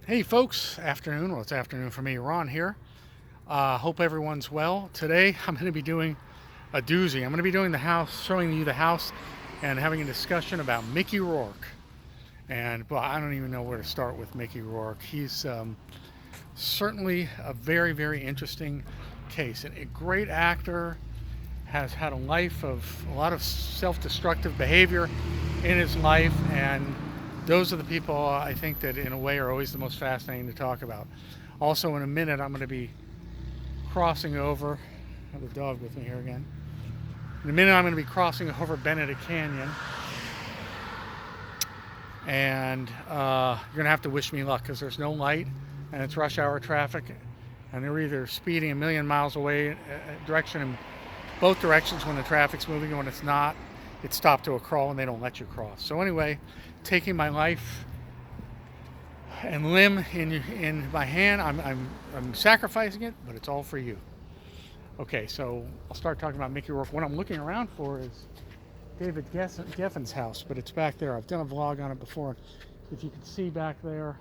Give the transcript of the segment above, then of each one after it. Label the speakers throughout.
Speaker 1: Hey folks, afternoon. Well, it's afternoon for me. Ron here. Hope everyone's well. Today I'm going to be doing a doozy. I'm going to be doing the house, showing you the house, and having a discussion about Mickey Rourke. And well, I don't even know where to start with Mickey Rourke. He's certainly a very, very interesting case. A great actor, has had a life of a lot of self-destructive behavior in his life, and those are the people I think that in a way are always the most fascinating to talk about. Also, in a minute I'm going to be crossing over, I have the dog with me here again. In a minute I'm going to be crossing over Benedict Canyon, and you're going to have to wish me luck because there's no light and it's rush hour traffic, and they're either speeding a million miles away direction in both directions when the traffic's moving, and when it's not, it's stopped to a crawl and they don't let you cross. So anyway, taking my life and limb in my hand, I'm sacrificing it, but it's all for you. Okay, so I'll start talking about Mickey Rourke. What I'm looking around for is David Geffen's house, but it's back there. I've done a vlog on it before. If you can see back there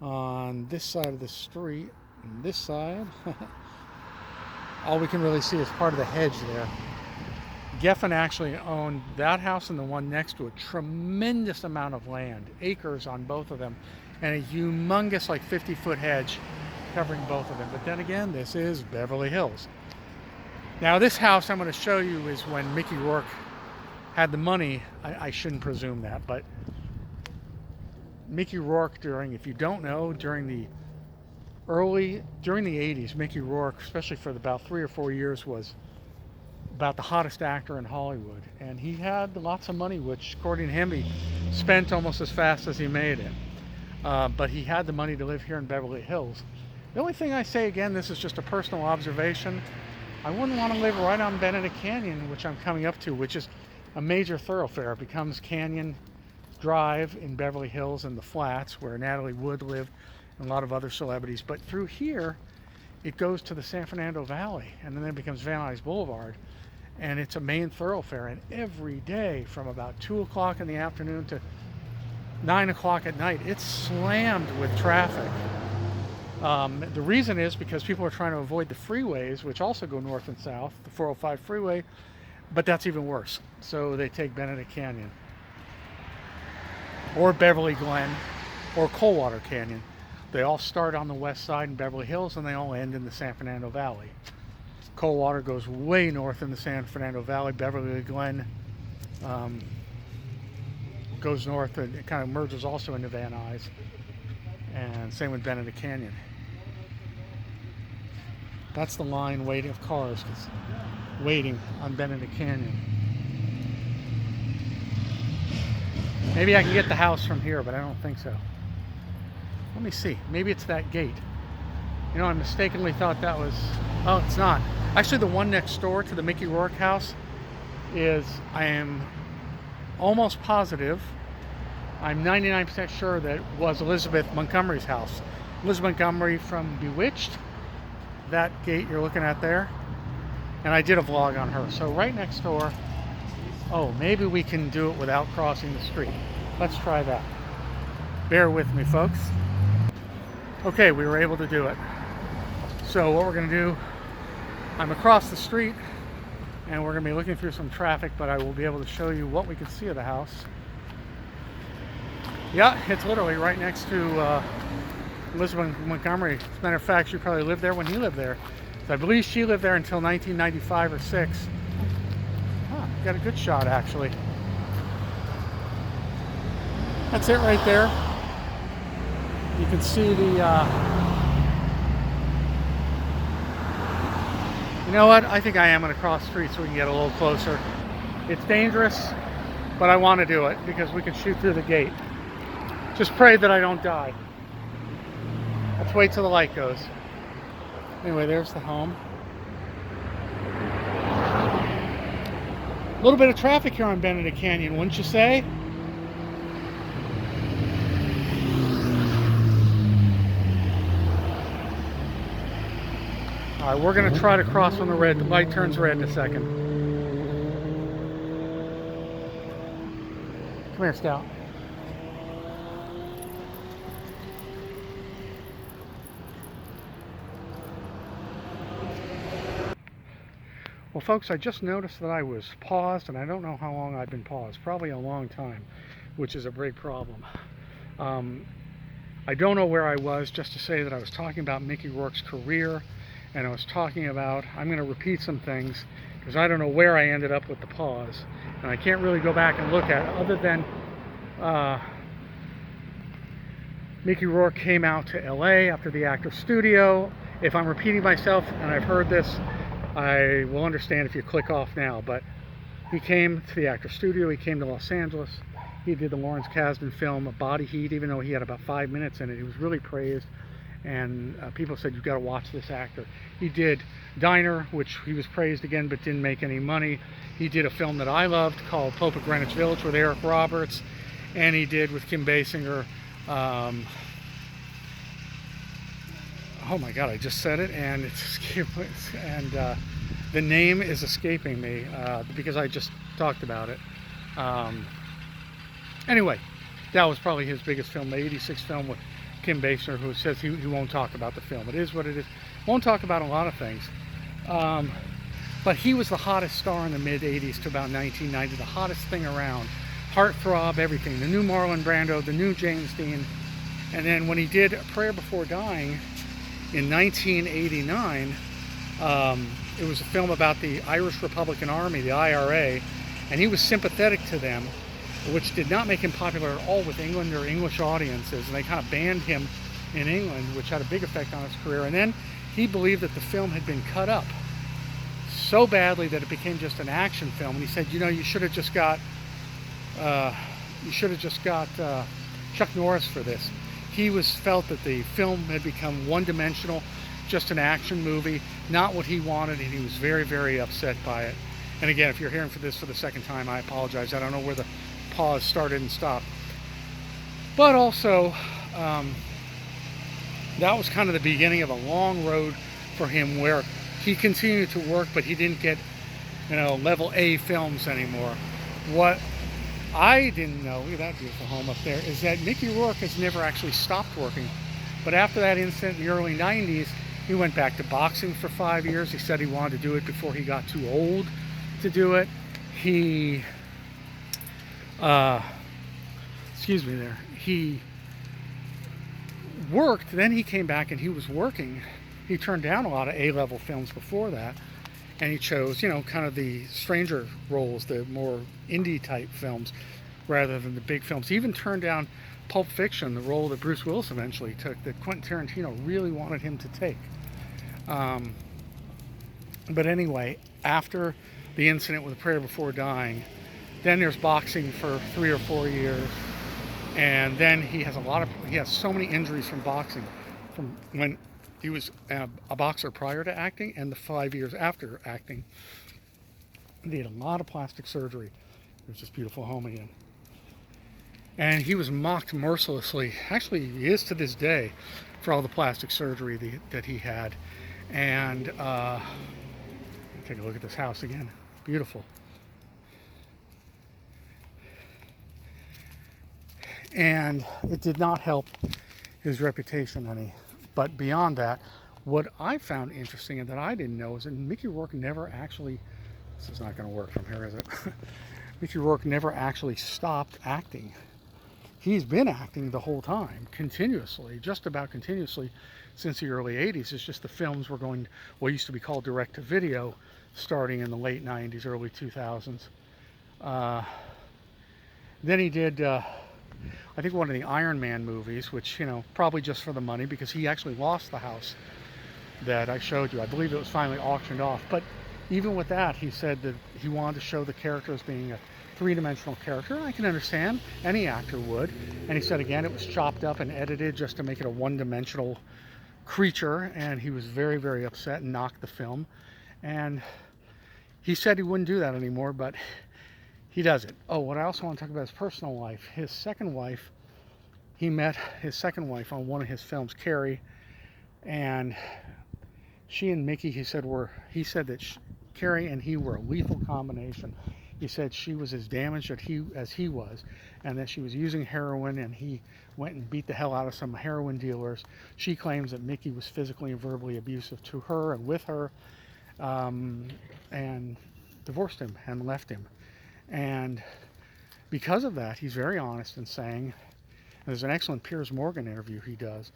Speaker 1: on this side of the street, and this side, all we can really see is part of the hedge there. Geffen actually owned that house and the one next to it. Tremendous amount of land, acres on both of them, and a humongous, like 50-foot hedge covering both of them. But then again, this is Beverly Hills. Now this house I'm going to show you is when Mickey Rourke had the money. I shouldn't presume that, but Mickey Rourke, if you don't know, during the 80s, Mickey Rourke, especially for about 3 or 4 years, was about the hottest actor in Hollywood. And he had lots of money, which according to him, he spent almost as fast as he made it. But he had the money to live here in Beverly Hills. The only thing I say, again, this is just a personal observation, I wouldn't want to live right on Benedict Canyon, which I'm coming up to, which is a major thoroughfare. It becomes Canyon Drive in Beverly Hills and the Flats, where Natalie Wood lived, and a lot of other celebrities. But through here it goes to the San Fernando Valley, and then it becomes Van Nuys Boulevard, and it's a main thoroughfare. And every day from about 2 o'clock in the afternoon to 9 o'clock at night, it's slammed with traffic. The reason is because people are trying to avoid the freeways, which also go north and south, the 405 freeway, but that's even worse. So they take Benedict Canyon or Beverly Glen or Coldwater Canyon. They all start on the west side in Beverly Hills and they all end in the San Fernando Valley. Coldwater goes way north in the San Fernando Valley. Beverly Glen goes north and it kind of merges also into Van Nuys. And same with Benedict Canyon. That's the line waiting of cars waiting on Benedict Canyon. Maybe I can get the house from here, but I don't think so. Let me see. Maybe it's that gate. You know, I mistakenly thought that was... Oh, it's not. Actually, the one next door to the Mickey Rourke house is, I am almost positive, I'm 99% sure that it was Elizabeth Montgomery's house. Elizabeth Montgomery from Bewitched, that gate you're looking at there. And I did a vlog on her. So right next door, oh, maybe we can do it without crossing the street. Let's try that. Bear with me, folks. Okay, we were able to do it. So what we're going to do, I'm across the street and we're going to be looking through some traffic, but I will be able to show you what we can see of the house. Yeah, it's literally right next to Elizabeth Montgomery. As a matter of fact, she probably lived there when he lived there. So I believe she lived there until 1995 or 6. Got a good shot, actually. That's it right there. You can see the... You know what? I think I am going to cross the street so we can get a little closer. It's dangerous, but I want to do it because we can shoot through the gate. Just pray that I don't die. Let's wait till the light goes. Anyway, there's the home. A little bit of traffic here on Benedict Canyon, wouldn't you say? All right, we're going to try to cross on the red. The light turns red in a second. Come here, Scout. Well, folks, I just noticed that I was paused, and I don't know how long I've been paused. Probably a long time, which is a big problem. I don't know where I was, just to say that I was talking about Mickey Rourke's career, and I was talking about, I'm going to repeat some things, because I don't know where I ended up with the pause, and I can't really go back and look at it, other than Mickey Rourke came out to LA after the Actors Studio. If I'm repeating myself, and I've heard this, I will understand if you click off now, but he came to the Actors Studio, he came to Los Angeles, he did the Lawrence Kasdan film Body Heat, even though he had about 5 minutes in it. He was really praised, and people said, you've got to watch this actor. He did Diner, which he was praised again, but didn't make any money. He did a film that I loved called Pope of Greenwich Village with Eric Roberts, and he did with Kim Basinger, oh my God, I just said it, and the name is escaping me because I just talked about it. Anyway, that was probably his biggest film, the '86 film with Kim Basinger, who says he won't talk about the film. It is what it is. Won't talk about a lot of things. But he was the hottest star in the mid-'80s to about 1990, the hottest thing around. Heartthrob, everything. The new Marlon Brando, the new James Dean. And then when he did A Prayer Before Dying in 1989, it was a film about the Irish Republican Army, the IRA, and he was sympathetic to them, which did not make him popular at all with England or English audiences, and they kind of banned him in England, which had a big effect on his career. And then he believed that the film had been cut up so badly that it became just an action film, and he said, you know, you should have just got Chuck Norris for this. He felt that the film had become one-dimensional, just an action movie, not what he wanted, and he was very, very upset by it. And again, if you're hearing this for the second time, I apologize. I don't know where the pause started and stopped. But also, that was kind of the beginning of a long road for him where he continued to work, but he didn't get, level A films anymore. What I didn't know, look at that beautiful home up there, is that Mickey Rourke has never actually stopped working. But after that incident in the early 90s, he went back to boxing for 5 years. He said he wanted to do it before he got too old to do it. He, he worked, then he came back and he was working. He turned down a lot of A-level films before that, and he chose, kind of the stranger roles, the more indie type films, rather than the big films. He even turned down Pulp Fiction, the role that Bruce Willis eventually took, that Quentin Tarantino really wanted him to take. But anyway, after the incident with A Prayer Before Dying, then there's boxing for 3 or 4 years, and then he has so many injuries from boxing, from when he was a boxer prior to acting and the 5 years after acting. He had a lot of plastic surgery. There's this beautiful home again. And he was mocked mercilessly. Actually, he is to this day, for all the plastic surgery that he had. And take a look at this house again. Beautiful. And it did not help his reputation any. But beyond that, what I found interesting and that I didn't know is that Mickey Rourke never actually, this is not going to work from here, is it? Mickey Rourke never actually stopped acting. He's been acting the whole time, continuously, just about continuously, since the early 80s. It's just the films were going, what used to be called direct-to-video, starting in the late 90s, early 2000s. Then he did, I think, one of the Iron Man movies, which, probably just for the money, because he actually lost the house that I showed you. I believe it was finally auctioned off. But even with that, he said that he wanted to show the character as being a three-dimensional character. I can understand, any actor would. And he said, again, it was chopped up and edited just to make it a one-dimensional creature, and he was very, very upset and knocked the film. And he said he wouldn't do that anymore, but he does it. Oh, what I also want to talk about is personal life. His second wife, he met his second wife on one of his films, Carrie, and she and Mickey, he said that Carrie and he were a lethal combination. He said she was as damaged as he was, and that she was using heroin, and he went and beat the hell out of some heroin dealers. She claims that Mickey was physically and verbally abusive to her and with her. and divorced him and left him. And because of that, he's very honest in saying, there's an excellent Piers Morgan interview he does,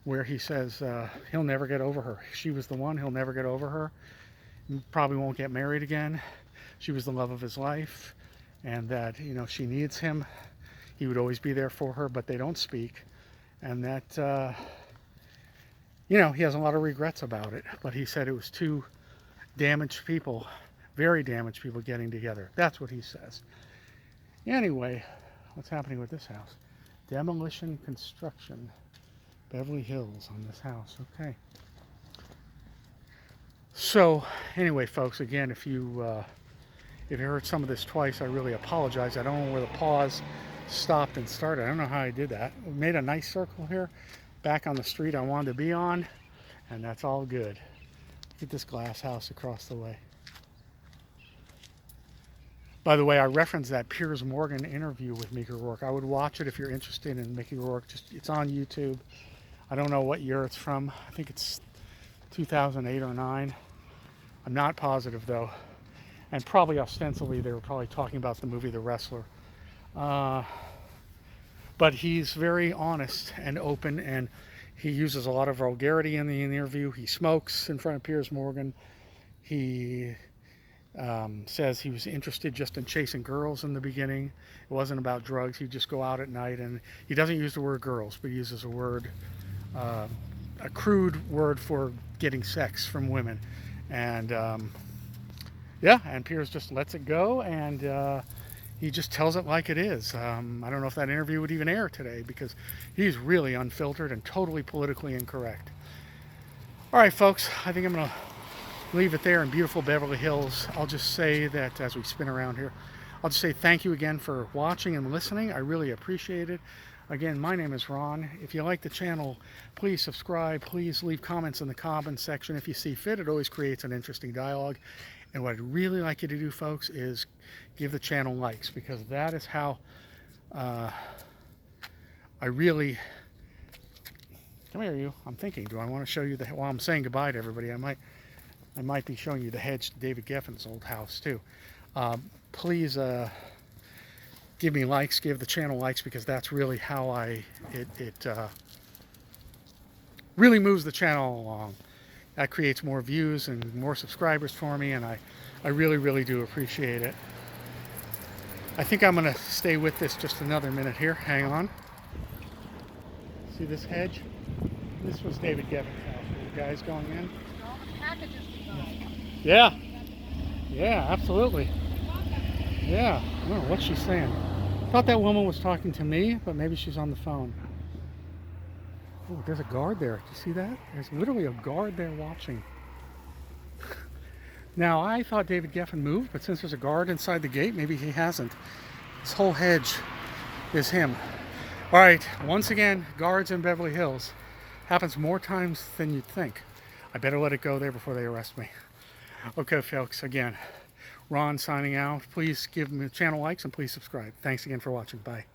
Speaker 1: where he says he'll never get over her. She was the one, he'll never get over her. Probably won't get married again. She was the love of his life, and that, you know, she needs him. He would always be there for her, but they don't speak. And that, you know, he has a lot of regrets about it, but he said it was two damaged people, very damaged people getting together. That's what he says. Anyway, what's happening with this house? Demolition construction. Beverly Hills on this house. Okay. So anyway, folks, again, if you heard some of this twice, I really apologize. I don't know where the pause stopped and started. I don't know how I did that. We made a nice circle here, back on the street I wanted to be on, and that's all good. Look at this glass house across the way. By the way, I referenced that Piers Morgan interview with Mickey Rourke. I would watch it if you're interested in Mickey Rourke. It's on YouTube. I don't know what year it's from. I think it's 2008 or 9. I'm not positive though. And probably ostensibly they were probably talking about the movie The Wrestler. But he's very honest and open, and he uses a lot of vulgarity in the interview. He smokes in front of Piers Morgan. He says he was interested just in chasing girls in the beginning. It wasn't about drugs. He'd just go out at night, and he doesn't use the word girls, but he uses a word, a crude word for getting sex from women. And yeah, and Piers just lets it go, and he just tells it like it is. I don't know if that interview would even air today, because he's really unfiltered and totally politically incorrect. All right, folks, I think I'm going to leave it there in beautiful Beverly Hills. I'll just say that as we spin around here, I'll just say thank you again for watching and listening. I really appreciate it. Again, my name is Ron. If you like the channel, please subscribe. Please leave comments in the comments section if you see fit. It always creates an interesting dialogue. And what I'd really like you to do, folks, is give the channel likes, because that is how I really... Come here, you. I'm thinking, do I want to show you the... While I'm saying goodbye to everybody, I might be showing you the hedge to David Geffen's old house, too. Please give me likes, give the channel likes, because that's really how it really moves the channel along. That creates more views and more subscribers for me, and I really, really do appreciate it. I think I'm going to stay with this just another minute here. Hang on. See this hedge? This was David Geffen's house. The guy's going in.
Speaker 2: All the packages to go.
Speaker 1: Yeah. Yeah, absolutely. Yeah. I don't know what she's saying. I thought that woman was talking to me, but maybe she's on the phone. Oh, there's a guard there. Do you see that? There's literally a guard there watching. Now, I thought David Geffen moved, but since there's a guard inside the gate, maybe he hasn't. This whole hedge is him. All right, once again, guards in Beverly Hills. Happens more times than you'd think. I better let it go there before they arrest me. Okay, folks, again, Ron signing out. Please give me channel likes and please subscribe. Thanks again for watching. Bye.